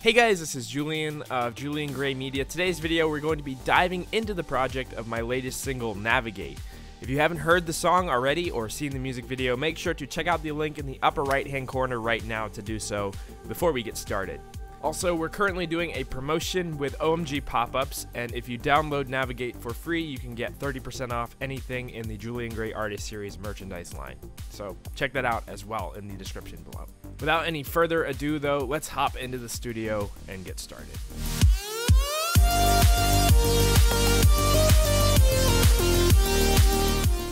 Hey guys, this is Julian of Julian Gray Media. Today's video, we're going to be diving into the project of my latest single, Navigate. If you haven't heard the song already or seen the music video, make sure to check out the link in the upper right hand corner right now to do so before we get started. Also, we're currently doing a promotion with OMG pop-ups, and if you download Navigate for free, you can get 30% off anything in the Julian Gray Artist Series merchandise line. So check that out as well in the description below. Without any further ado though, let's hop into the studio and get started.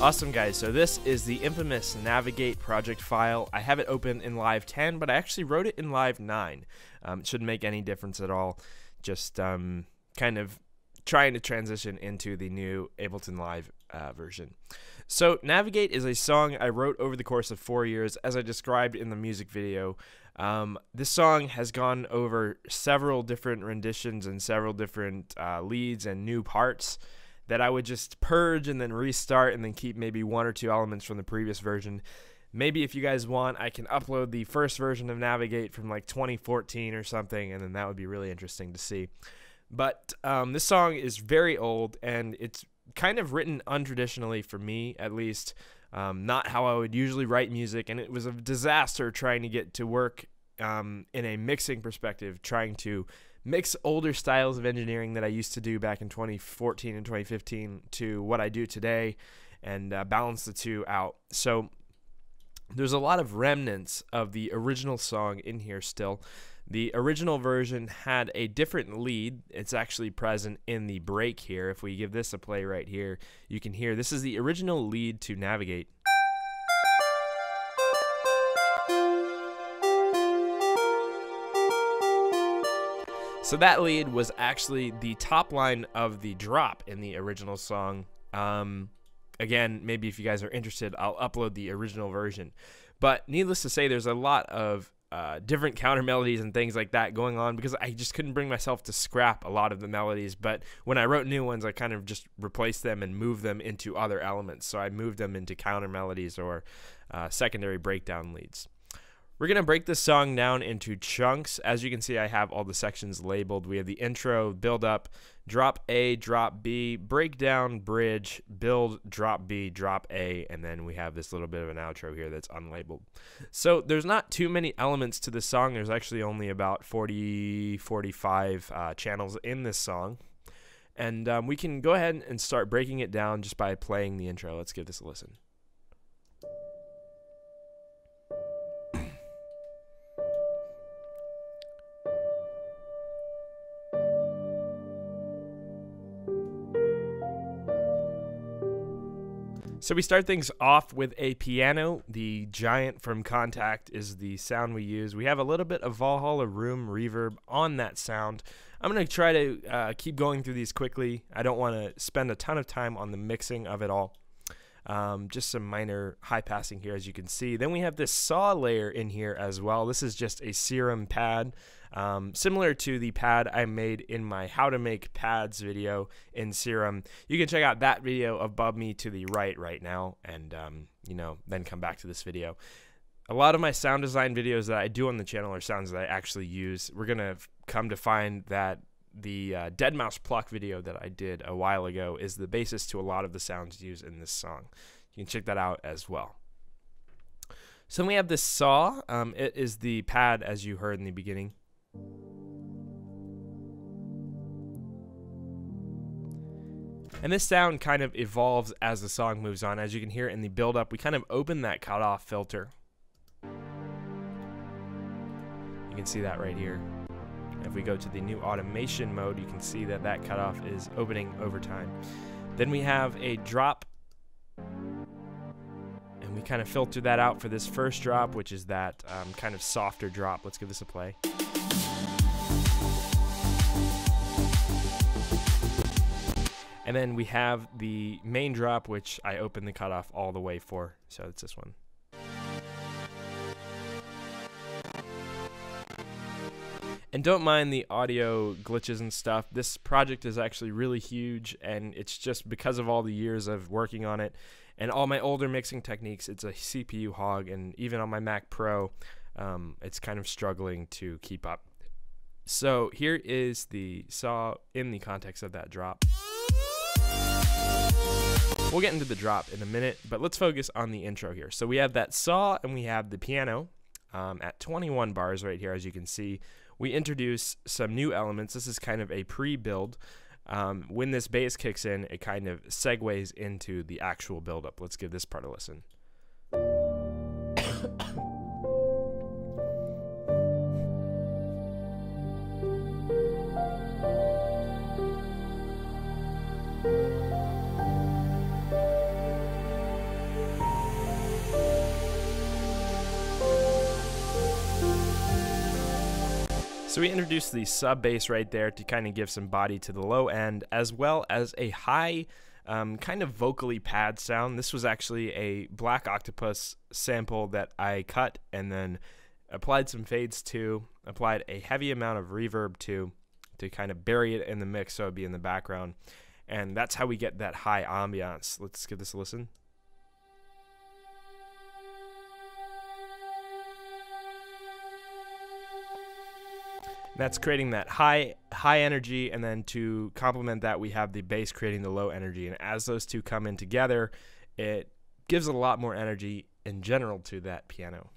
Awesome guys, so this is the infamous Navigate project file. I have it open in Live 10, but I actually wrote it in Live 9. It shouldn't make any difference at all. Just kind of trying to transition into the new Ableton Live version. So Navigate is a song I wrote over the course of 4 years, as I described in the music video. This song has gone over several different renditions and several different leads and new parts that I would just purge and then restart and then keep maybe one or two elements from the previous version. Maybe if you guys want, I can upload the first version of Navigate from like 2014 or something, and then that would be really interesting to see. But this song is very old, and it's kind of written untraditionally for me, at least. Not how I would usually write music, and it was a disaster trying to get to work in a mixing perspective, trying to mix older styles of engineering that I used to do back in 2014 and 2015 to what I do today, and balance the two out. So there's a lot of remnants of the original song in here still. The original version had a different lead. It's actually present in the break here. If we give this a play right here, you can hear this is the original lead to Navigate. So that lead was actually the top line of the drop in the original song. Again, maybe if you guys are interested, I'll upload the original version. But needless to say, there's a lot of different counter melodies and things like that going on because I just couldn't bring myself to scrap a lot of the melodies. But when I wrote new ones, I kind of just replaced them and moved them into other elements. So I moved them into counter melodies or secondary breakdown leads. We're going to break this song down into chunks. As you can see, I have all the sections labeled. We have the intro, build up, drop A, drop B, breakdown, bridge, build, drop B, drop A, and then we have this little bit of an outro here that's unlabeled. So there's not too many elements to this song. There's actually only about 45 channels in this song. And we can go ahead and start breaking it down just by playing the intro. Let's give this a listen. So we start things off with a piano. The Giant from Contact is the sound we use. We have a little bit of Valhalla Room reverb on that sound. I'm going to try to keep going through these quickly. I don't want to spend a ton of time on the mixing of it all. Just some minor high passing here, as you can see. Then we have this saw layer in here as well. This is just a Serum pad, similar to the pad I made in my How to Make Pads video in Serum. You can check out that video above me to the right now, and you know, then come back to this video. A lot of my sound design videos that I do on the channel are sounds that I actually use. We're gonna come to find that the Dead Mouse Pluck video that I did a while ago is the basis to a lot of the sounds used in this song. You can check that out as well. So then we have this saw. It is the pad as you heard in the beginning. And this sound kind of evolves as the song moves on. As you can hear in the build up, we kind of open that cutoff filter. You can see that right here. If we go to the new automation mode, you can see that that cutoff is opening over time. Then we have a drop, and we kind of filter that out for this first drop, which is that kind of softer drop. Let's give this a play. And then we have the main drop, which I open the cutoff all the way for. So it's this one. And don't mind the audio glitches and stuff. This project is actually really huge, and it's just because of all the years of working on it and all my older mixing techniques. It's a CPU hog, and even on my Mac Pro, it's kind of struggling to keep up. So here is the saw in the context of that drop. We'll get into the drop in a minute, but let's focus on the intro here. So we have that saw and we have the piano at 21 bars right here, as you can see. We introduce some new elements. This is kind of a pre-build. When this bass kicks in, it kind of segues into the actual build-up. Let's give this part a listen. So we introduced the sub bass right there to kind of give some body to the low end, as well as a high kind of vocally pad sound. This was actually a Black Octopus sample that I cut and then applied some fades to, applied a heavy amount of reverb to kind of bury it in the mix so it'd be in the background. And that's how we get that high ambiance. Let's give this a listen. That's creating that high energy, and then to complement that, we have the bass creating the low energy. And as those two come in together, it gives a lot more energy in general to that piano.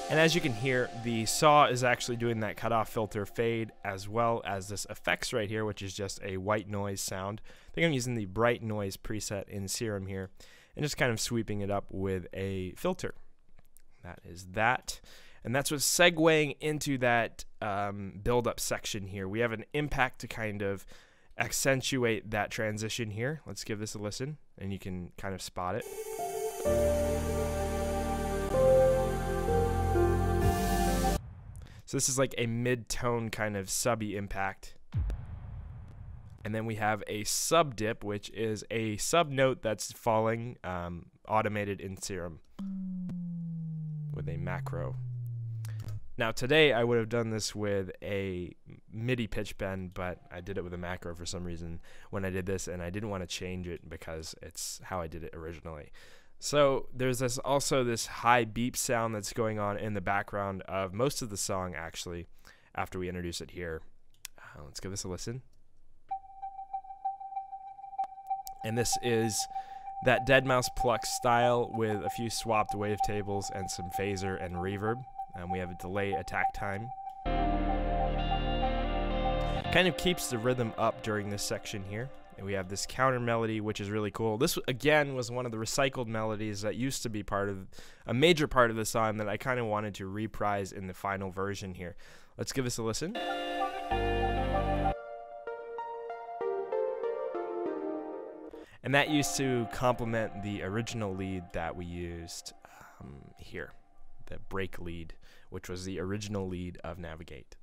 And as you can hear, the saw is actually doing that cutoff filter fade, as well as this effects right here, which is just a white noise sound. I think I'm using the bright noise preset in Serum here, and just kind of sweeping it up with a filter. That is that. And that's what's segueing into that build-up section here. We have an impact to kind of accentuate that transition here. Let's give this a listen, and you can kind of spot it. So this is like a mid-tone kind of subby impact. And then we have a sub dip, which is a sub note that's falling, automated in Serum with a macro. Now today I would have done this with a MIDI pitch bend, but I did it with a macro for some reason when I did this, and I didn't want to change it because it's how I did it originally. So there's also this high beep sound that's going on in the background of most of the song, actually, after we introduce it here. Let's give this a listen. And this is that Deadmau5 Pluck style with a few swapped wavetables and some phaser and reverb. We have a delay attack time. Kind of keeps the rhythm up during this section here. And we have this counter melody, which is really cool. This, again, was one of the recycled melodies that used to be part of a major part of the song that I kind of wanted to reprise in the final version here. Let's give this a listen. And that used to complement the original lead that we used here, the break lead, which was the original lead of Navigate.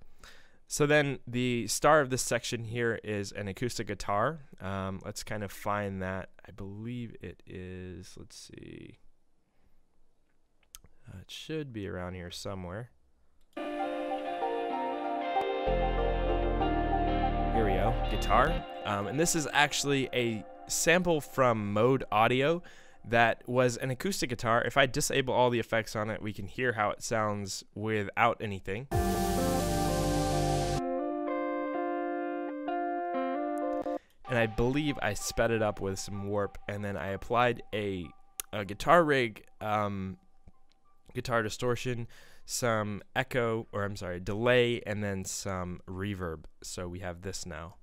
So then the star of this section here is an acoustic guitar. Let's kind of find that. I believe it is, let's see. It should be around here somewhere. Here we go, guitar. And this is actually a sample from Mode Audio that was an acoustic guitar. If I disable all the effects on it, we can hear how it sounds without anything. And I believe I sped it up with some warp, and then I applied a guitar rig, guitar distortion, some echo, or I'm sorry, delay, and then some reverb. So we have this now.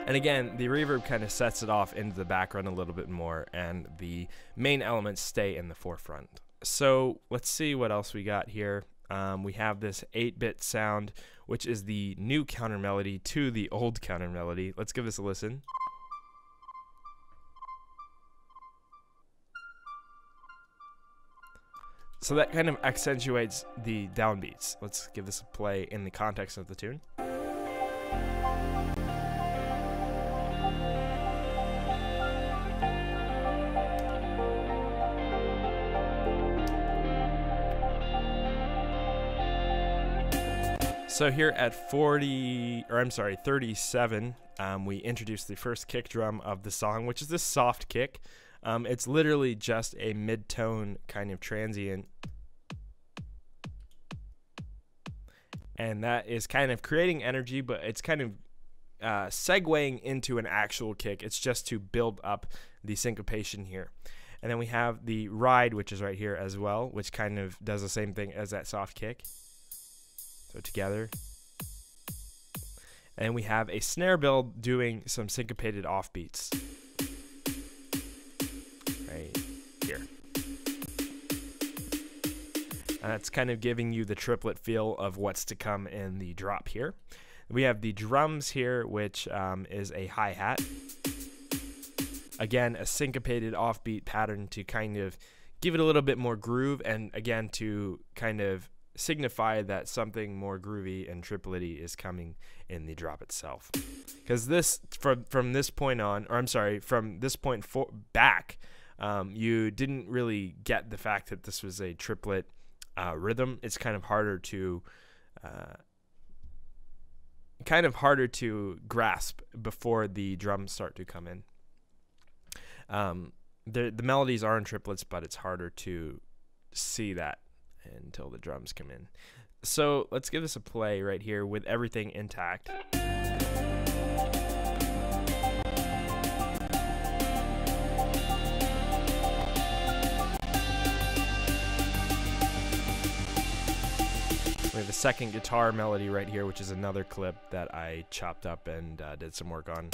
And again, the reverb kind of sets it off into the background a little bit more, and the main elements stay in the forefront. So let's see what else we got here. We have this 8-bit sound, which is the new counter melody to the old counter melody. Let's give this a listen. So that kind of accentuates the downbeats. Let's give this a play in the context of the tune. So here at 37, we introduced the first kick drum of the song, which is this soft kick. It's literally just a mid-tone kind of transient. And that is kind of creating energy, but it's kind of segueing into an actual kick. It's just to build up the syncopation here. And then we have the ride, which is right here as well, which kind of does the same thing as that soft kick. So together. And we have a snare build doing some syncopated offbeats. Right here. And that's kind of giving you the triplet feel of what's to come in the drop here. We have the drums here, which is a hi-hat. Again, a syncopated offbeat pattern to kind of give it a little bit more groove, and again to kind of signify that something more groovy and triplety is coming in the drop itself. Because this, from this point on, or I'm sorry, from this point back, you didn't really get the fact that this was a triplet rhythm. It's kind of harder to grasp before the drums start to come in. The melodies are in triplets, but it's harder to see that until the drums come in. So let's give this a play right here with everything intact. We have a second guitar melody right here, which is another clip that I chopped up and did some work on.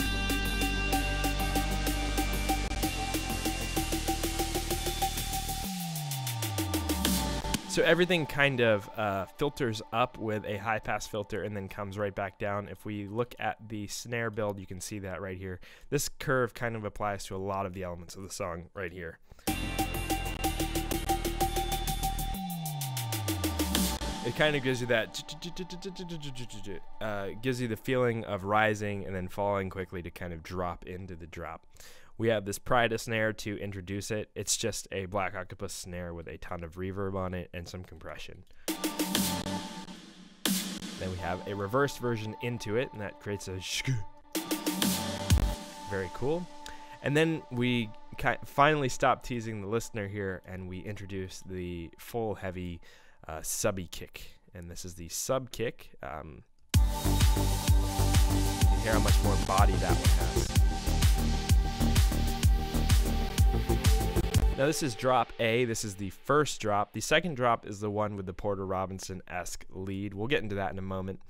So everything kind of filters up with a high pass filter and then comes right back down. If we look at the snare build, you can see that right here. This curve kind of applies to a lot of the elements of the song right here. It kind of gives you that, gives you the feeling of rising and then falling quickly to kind of drop into the drop. We have this Prida snare to introduce it. It's just a Black Octopus snare with a ton of reverb on it and some compression. Then we have a reversed version into it, and that creates a shk. Very cool. And then we finally stop teasing the listener here, and we introduce the full heavy subby kick. And this is the sub kick. You can hear how much more body that one has. Now this is drop A. This is the first drop. The second drop is the one with the Porter Robinson-esque lead. We'll get into that in a moment.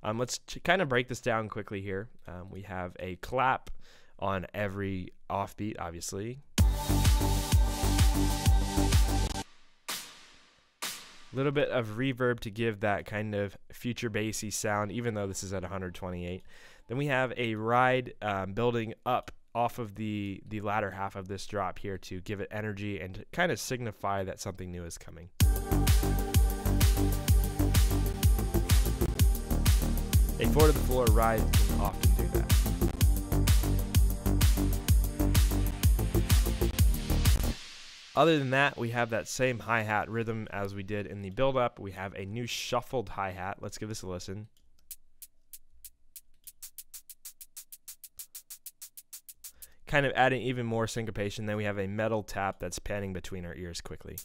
Let's kind of break this down quickly here. We have a clap on every offbeat, obviously. A little bit of reverb to give that kind of future bassy sound, even though this is at 128. Then we have a ride building up off of the latter half of this drop here to give it energy and to kind of signify that something new is coming. A 4-to-the-floor ride can often do that. Other than that, we have that same hi-hat rhythm as we did in the build-up. We have a new shuffled hi-hat. Let's give this a listen. Kind of adding even more syncopation. Then we have a metal tap that's panning between our ears quickly.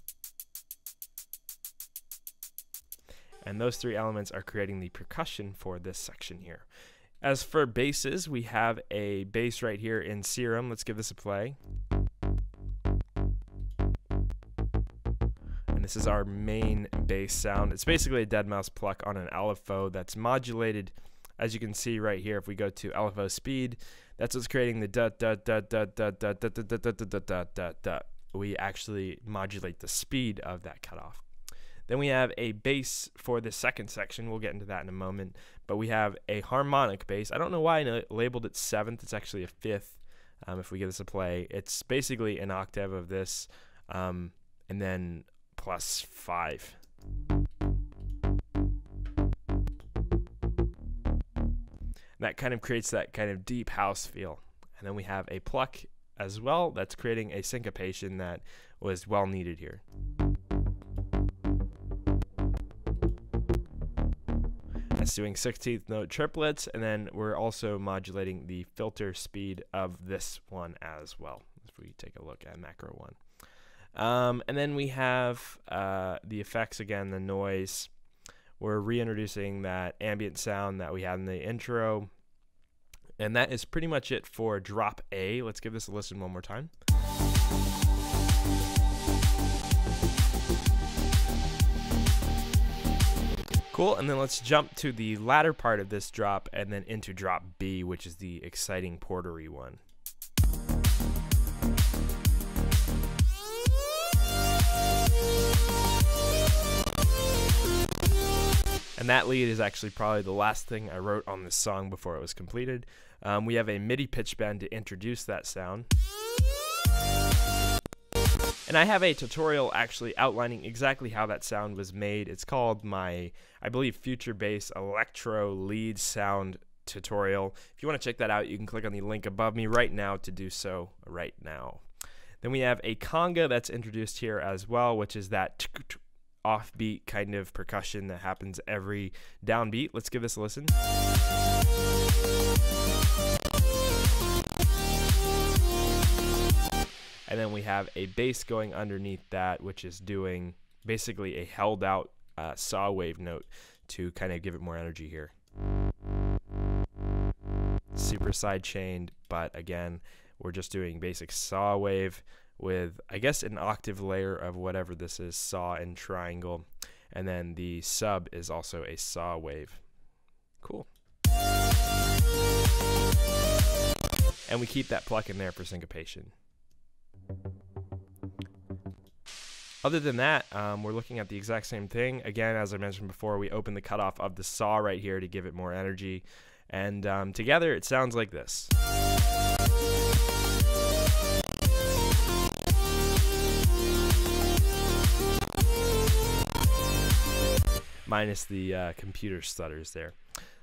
And those three elements are creating the percussion for this section here. As for basses, we have a bass right here in Serum. Let's give this a play. And this is our main bass sound. It's basically a dead mouse pluck on an LFO that's modulated, as you can see right here. If we go to LFO speed, that's what's creating the da da da da da da da da da da da da da da. We actually modulate the speed of that cutoff. Then we have a bass for the second section. We'll get into that in a moment. But we have a harmonic bass. I don't know why I labeled it 7th. It's actually a 5th. If we give this a play, it's basically an octave of this, and then plus 5. That kind of creates that kind of deep house feel. And then we have a pluck as well that's creating a syncopation that was well needed here. It's doing 16th note triplets, and then we're also modulating the filter speed of this one as well. If we take a look at macro 1. And then we have the effects again, the noise. We're reintroducing that ambient sound that we had in the intro. And that is pretty much it for drop A. Let's give this a listen one more time. Cool, and then let's jump to the latter part of this drop and then into drop B, which is the exciting portery one. And that lead is actually probably the last thing I wrote on this song before it was completed. We have a MIDI pitch bend to introduce that sound. And I have a tutorial actually outlining exactly how that sound was made. It's called my, I believe, Future Bass Electro Lead Sound Tutorial. If you want to check that out, you can click on the link above me right now to do so right now. Then we have a conga that's introduced here as well, which is that offbeat kind of percussion that happens every downbeat. Let's give this a listen. And then we have a bass going underneath that, which is doing basically a held out saw wave note to kind of give it more energy here. Super side chained, but again, we're just doing basic saw wave with, I guess, an octave layer of whatever this is, saw and triangle. And then the sub is also a saw wave. Cool. And we keep that pluck in there for syncopation. Other than that, we're looking at the exact same thing. Again, as I mentioned before, we open the cutoff of the saw right here to give it more energy. And together, it sounds like this. Minus the computer stutters there.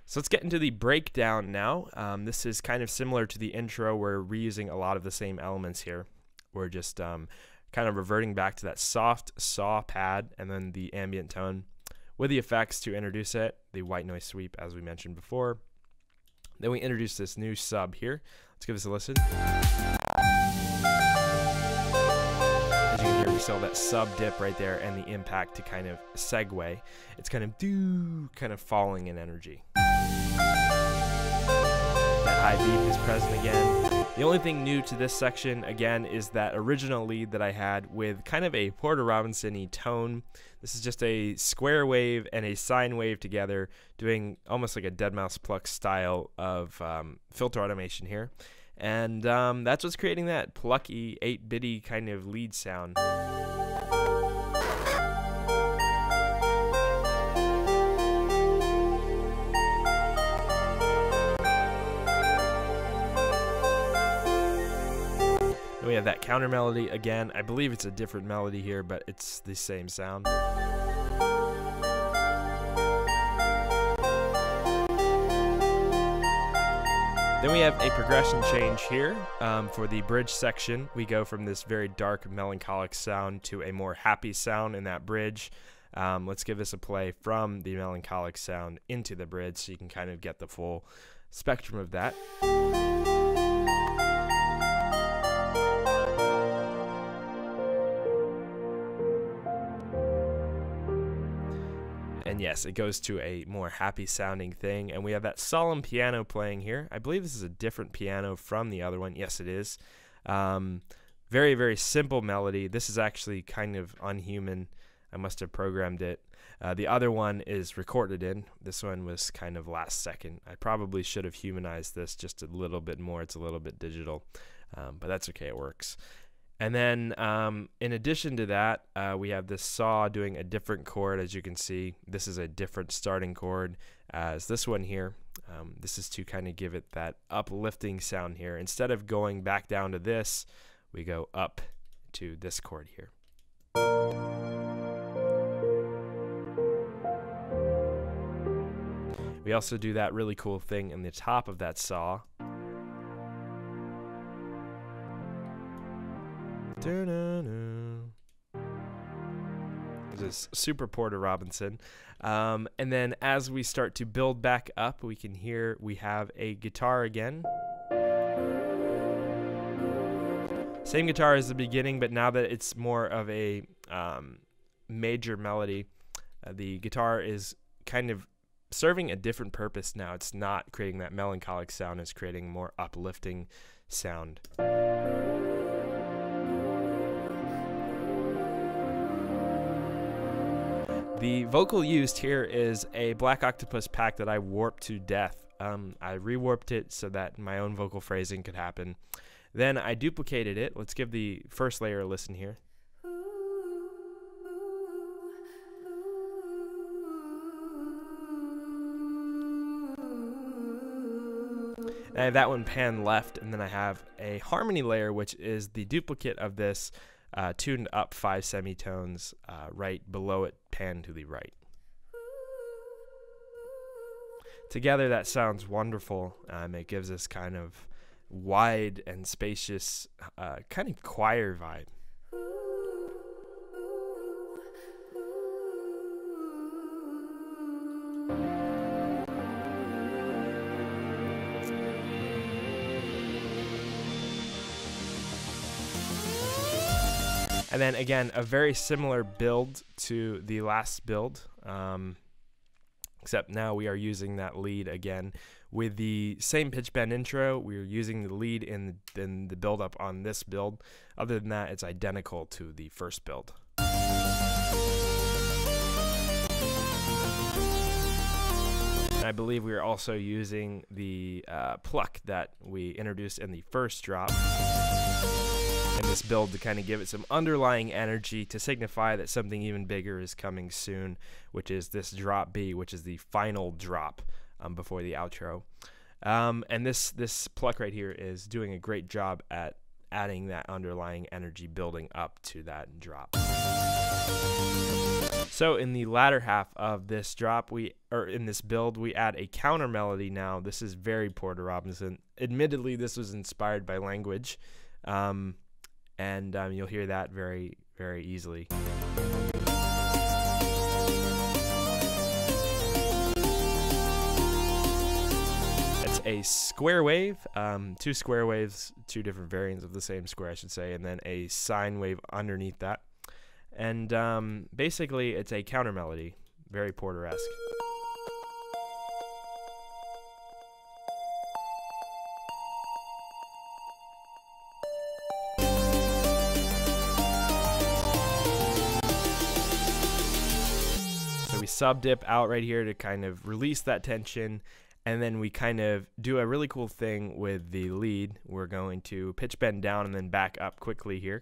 So let's get into the breakdown now. This is kind of similar to the intro. We're reusing a lot of the same elements here. We're just kind of reverting back to that soft saw pad and then the ambient tone with the effects to introduce it, the white noise sweep as we mentioned before. Then we introduce this new sub here. Let's give this a listen. As you can hear, we still have that sub dip right there and the impact to kind of segue. It's kind of falling in energy. That high beat is present again. The only thing new to this section, again, is that original lead that I had with kind of a Porter Robinson-y tone. This is just a square wave and a sine wave together, doing almost like a deadmau5 pluck style of filter automation here. And that's what's creating that plucky, 8-bitty kind of lead sound. We have that counter melody again. I believe it's a different melody here, but it's the same sound. Then we have a progression change here for the bridge section. We go from this very dark melancholic sound to a more happy sound in that bridge. Let's give this a play from the melancholic sound into the bridge so you can kind of get the full spectrum of that. And yes, it goes to a more happy sounding thing. And we have that solemn piano playing here. I believe this is a different piano from the other one. Yes, it is. Very, very simple melody. This is actually kind of unhuman. I must have programmed it. The other one is recorded in. This one was kind of last second. I probably should have humanized this just a little bit more. It's a little bit digital, but that's okay. It works. And then in addition to that, we have this saw doing a different chord. As you can see, this is a different starting chord as this one here. This is to kind of give it that uplifting sound here. Instead of going back down to this, we go up to this chord here. We also do that really cool thing in the top of that saw. There's a is super Porter Robinson. And then as we start to build back up, we can hear we have a guitar again. Same guitar as the beginning, but now that it's more of a major melody, the guitar is kind of serving a different purpose now. It's not creating that melancholic sound, it's creating more uplifting sound. The vocal used here is a Black Octopus pack that I warped to death. I rewarped it so that my own vocal phrasing could happen. Then I duplicated it. Let's give the first layer a listen here. I have that one pan left, and then I have a harmony layer, which is the duplicate of this, tuned up 5 semitones right below it, pan to the right. Together, that sounds wonderful. It gives us kind of wide and spacious, kind of choir vibe. And then again, a very similar build to the last build, except now we are using that lead again. With the same pitch bend intro, we are using the lead in the build up on this build. Other than that, it's identical to the first build. And I believe we are also using the pluck that we introduced in the first drop in this build to kind of give it some underlying energy to signify that something even bigger is coming soon, which is this drop B, which is the final drop before the outro. And this pluck right here is doing a great job at adding that underlying energy building up to that drop. So in the latter half of this drop, in this build, we add a counter melody now. This is very Porter Robinson. Admittedly, this was inspired by language. And you'll hear that very, very easily. It's a square wave, 2 square waves, 2 different variants of the same square, I should say, and then a sine wave underneath that. And basically, it's a counter melody, very Porter-esque. Sub dip out right here to kind of release that tension, and then we kind of do a really cool thing with the lead. We're going to pitch bend down and then back up quickly here.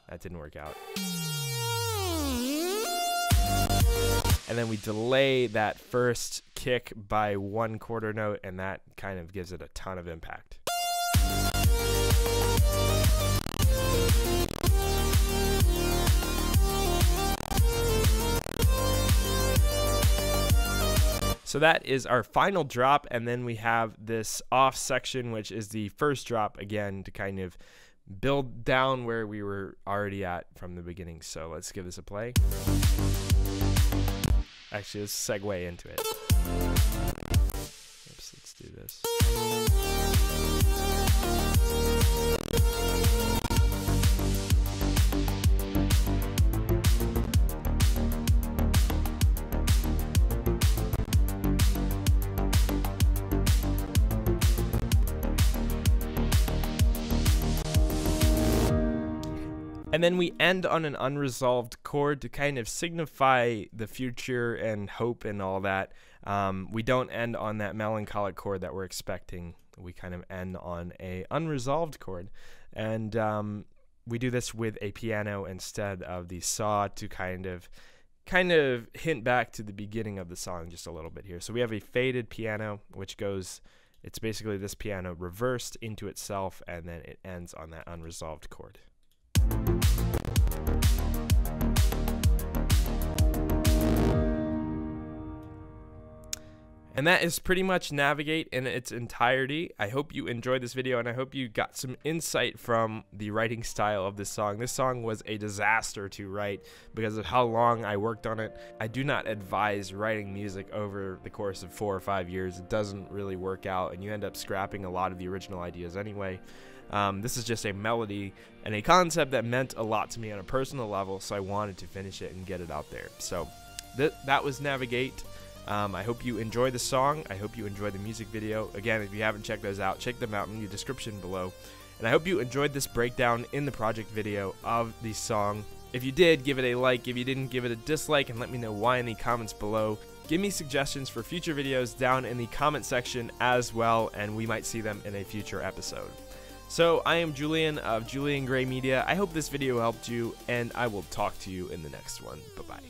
That didn't work out. And then we delay that first kick by 1/4 note, and that kind of gives it a ton of impact. So that is our final drop, and then we have this off section, which is the first drop again to kind of build down where we were already at from the beginning. So let's give this a play. Actually, let's segue into it. Oops, let's do this. And then we end on an unresolved chord to kind of signify the future and hope and all that. We don't end on that melancholic chord that we're expecting. We kind of end on a unresolved chord. And we do this with a piano instead of the saw to kind of hint back to the beginning of the song just a little bit here. So we have a faded piano, which goes, it's basically this piano reversed into itself, and then it ends on that unresolved chord. And that is pretty much Navigate in its entirety. I hope you enjoyed this video, and I hope you got some insight from the writing style of this song. This song was a disaster to write because of how long I worked on it. I do not advise writing music over the course of 4 or 5 years. It doesn't really work out, and you end up scrapping a lot of the original ideas anyway. This is just a melody and a concept that meant a lot to me on a personal level, so I wanted to finish it and get it out there. So that was Navigate. I hope you enjoy the song. I hope you enjoy the music video. Again, if you haven't checked those out, check them out in the description below. And I hope you enjoyed this breakdown in the project video of the song. If you did, give it a like. If you didn't, give it a dislike, and let me know why in the comments below. Give me suggestions for future videos down in the comment section as well, and we might see them in a future episode. So I am Julian of Julian Gray Media. I hope this video helped you, and I will talk to you in the next one. Bye-bye.